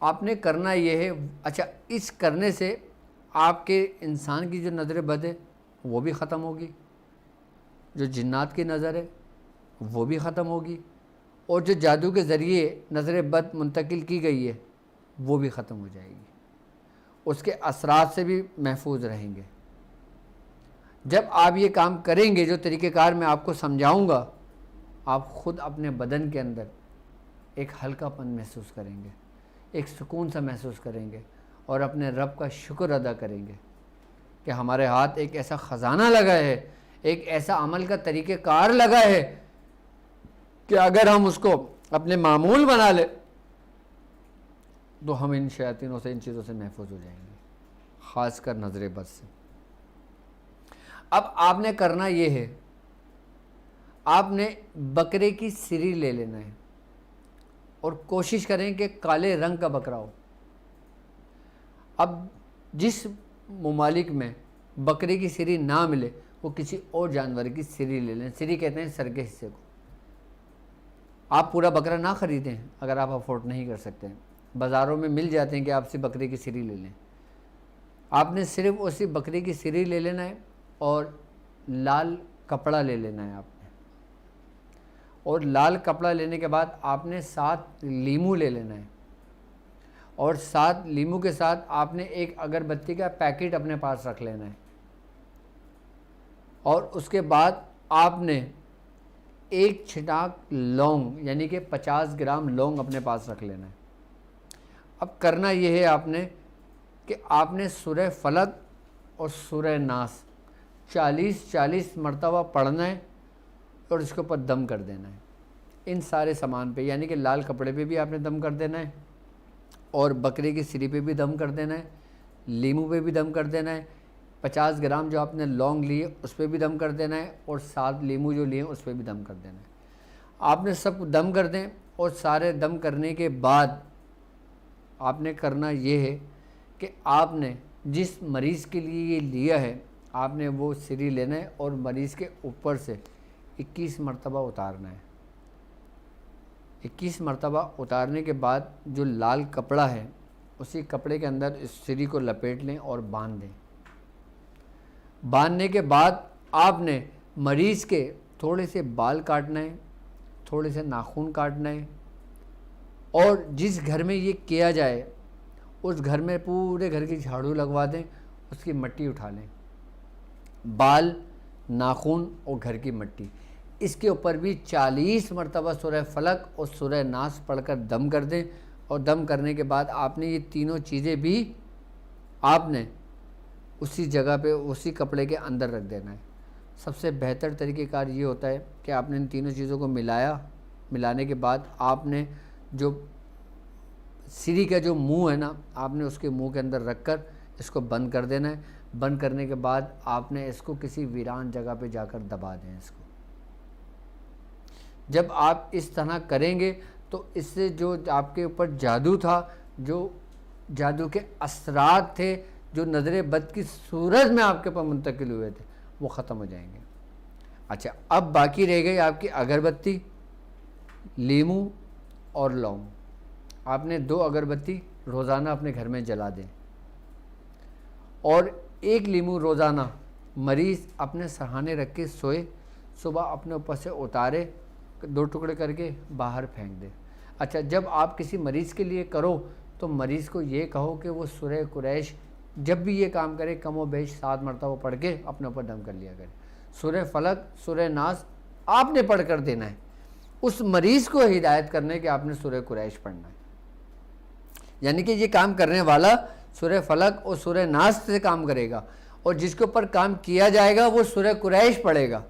आपने करना ये है। अच्छा, इस करने से आपके इंसान की जो नज़र बद है वो भी ख़त्म होगी, जो जिन्नात की नज़र है वो भी ख़त्म होगी, और जो जादू के ज़रिए नज़र बद मुंतकिल की गई है वो भी ख़त्म हो जाएगी, उसके असरात से भी महफूज रहेंगे। जब आप ये काम करेंगे, जो तरीक़ेकार मैं आपको समझाऊंगा, आप ख़ुद अपने बदन के अंदर एक हल्कापन महसूस करेंगे, एक सुकून सा महसूस करेंगे, और अपने रब का शुक्र अदा करेंगे कि हमारे हाथ एक ऐसा ख़जाना लगा है, एक ऐसा अमल का तरीक़ेकार लगा है कि अगर हम उसको अपने मामूल बना ले तो हम इन शयातीनों से, इन चीज़ों से महफूज हो जाएंगे, ख़ासकर नज़र बद से। अब आपने करना ये है, आपने बकरे की सिरी ले लेना है और कोशिश करें कि काले रंग का बकरा हो। अब जिस ममालिक में बकरे की सिरी ना मिले वो किसी और जानवर की सिरी ले लें। सिरी कहते हैं सर के हिस्से को। आप पूरा बकरा ना ख़रीदें अगर आप अफोर्ड नहीं कर सकते हैं, बाज़ारों में मिल जाते हैं कि आपसे बकरे की सिरी ले लें। आपने सिर्फ उसी बकरी की सिरी ले लेना है और लाल कपड़ा ले लेना है आपने, और लाल कपड़ा लेने के बाद आपने 7 लीमू ले लेना है, और 7 लीमू के साथ आपने एक अगरबत्ती का पैकेट अपने पास रख लेना है, और उसके बाद आपने एक छिटाक लौंग यानी कि 50 ग्राम लौंग अपने पास रख लेना है। अब करना यह है आपने कि आपने सूरह फलक और सूरह नास 40-40 मरतबा पढ़ना है और इसके ऊपर दम कर देना है। इन सारे सामान पे, यानी कि लाल कपड़े पे भी आपने दम कर देना है, और बकरे की सिरी पे भी दम कर देना है, लीमू पे भी दम कर देना है, 50 ग्राम जो आपने लौंग लिए उस पर भी दम कर देना है, और 7 लीमू जो लिए उस पर भी दम कर देना है। आपने सब दम कर दें, और सारे दम करने के बाद आपने करना ये है कि आपने जिस मरीज़ के लिए ये लिया है आपने वो सिरी लेना है और मरीज़ के ऊपर से 21 मरतबा उतारना है। 21 मरतबा उतारने के बाद जो लाल कपड़ा है उसी कपड़े के अंदर इस सिरी को लपेट लें और बांध दें। बांधने के बाद आपने मरीज़ के थोड़े से बाल काटना है, थोड़े से नाखून काटना है, और जिस घर में ये किया जाए उस घर में पूरे घर की झाड़ू लगवा दें, उसकी मिट्टी उठा लें, बाल, नाखून और घर की मिट्टी, इसके ऊपर भी 40 मरतबा सूरह फलक और सूरह नास पढ़कर दम कर दें। और दम करने के बाद आपने ये तीनों चीज़ें भी आपने उसी जगह पे, उसी कपड़े के अंदर रख देना है। सबसे बेहतर तरीक़ेकार ये होता है कि आपने इन तीनों चीज़ों को मिलाने के बाद आपने जो सिरी का जो मुंह है ना, आपने उसके मुंह के अंदर रखकर इसको बंद कर देना है। बंद करने के बाद आपने इसको किसी वीरान जगह पे जाकर दबा दें इसको। जब आप इस तरह करेंगे तो इससे जो आपके ऊपर जादू था, जो जादू के असरात थे, जो नज़र बद की सूरत में आपके ऊपर मुंतकिल हुए थे, वो ख़त्म हो जाएंगे। अच्छा, अब बाकी रह गई आपकी अगरबत्ती, लीमू और लौंग। आपने 2 अगरबत्ती रोज़ाना अपने घर में जला दें, और 1 लीमू रोज़ाना मरीज़ अपने सरहाने रख के सोए, सुबह अपने ऊपर से उतारे, 2 टुकड़े करके बाहर फेंक दे। अच्छा, जब आप किसी मरीज़ के लिए करो तो मरीज़ को ये कहो कि वो सूरह कुरैश जब भी ये काम करे कम व बेश 7 मरतबा पढ़ के अपने ऊपर दम कर लिया करे। सूरह फलक, सूरह नास आपने पढ़ कर देना है, उस मरीज़ को हिदायत करने के आपने सूरह कुरैश पढ़ना है। यानी कि ये काम करने वाला सूरह फलक और सूरह नास से काम करेगा, और जिसके ऊपर काम किया जाएगा वो सूरह कुरैश पढ़ेगा।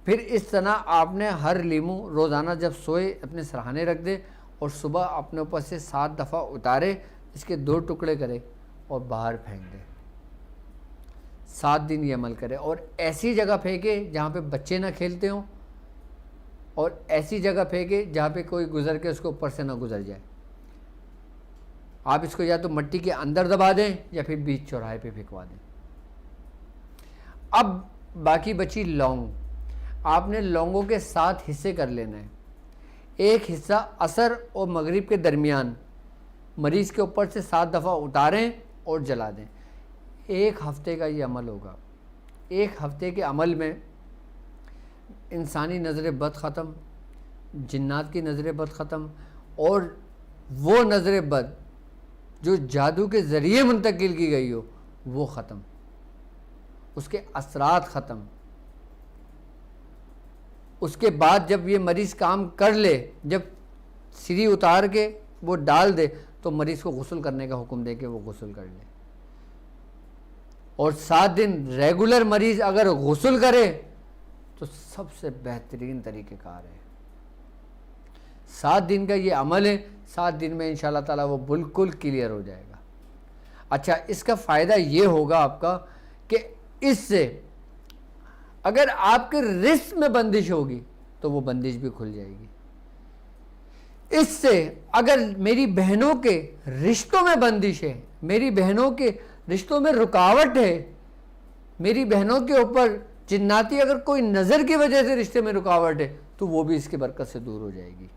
फिर इस तरह आपने हर लीमू रोज़ाना जब सोए अपने सरहाने रख दे, और सुबह अपने ऊपर से 7 दफ़ा उतारे, इसके 2 टुकड़े करे और बाहर फेंक दे। 7 दिन ये अमल करे, और ऐसी जगह फेंके जहाँ पे बच्चे ना खेलते हों, और ऐसी जगह फेंके जहाँ पे कोई गुजर के उसके ऊपर से ना गुजर जाए। आप इसको या तो मिट्टी के अंदर दबा दें या फिर बीच चौराहे पे फेंकवा दें। अब बाकी बची लौंग। आपने लौंगों के 7 हिस्से कर लेना है। एक हिस्सा असर और मगरिब के दरमियान मरीज़ के ऊपर से 7 दफ़ा उतारें और जला दें। 1 हफ़्ते का ये अमल होगा। 1 हफ़्ते के अमल में इंसानी नज़र बद ख़त्म, जिन्नात की नज़र बद ख़त्म, और वो नज़र बद जो जादू के ज़रिए मुंतकिल की गई हो वो ख़त्म, उसके असरात ख़त्म। उसके बाद जब ये मरीज़ काम कर ले, जब सीढ़ी उतार के वो डाल दे तो मरीज़ को गुस्ल करने का हुक्म दे के वो गुस्ल कर ले। और 7 दिन रेगुलर मरीज़ अगर गुस्ल करे तो सबसे बेहतरीन तरीक़ेकार है। 7 दिन का ये अमल है, 7 दिन में इंशाअल्लाह ताला वो बिल्कुल क्लियर हो जाएगा। अच्छा, इसका फ़ायदा ये होगा आपका कि इससे अगर आपके रिस्क में बंदिश होगी तो वो बंदिश भी खुल जाएगी। इससे अगर मेरी बहनों के रिश्तों में बंदिश है, मेरी बहनों के रिश्तों में रुकावट है, मेरी बहनों के ऊपर जिन्नाती अगर कोई नज़र की वजह से रिश्ते में रुकावट है तो वो भी इसकी बरकत से दूर हो जाएगी।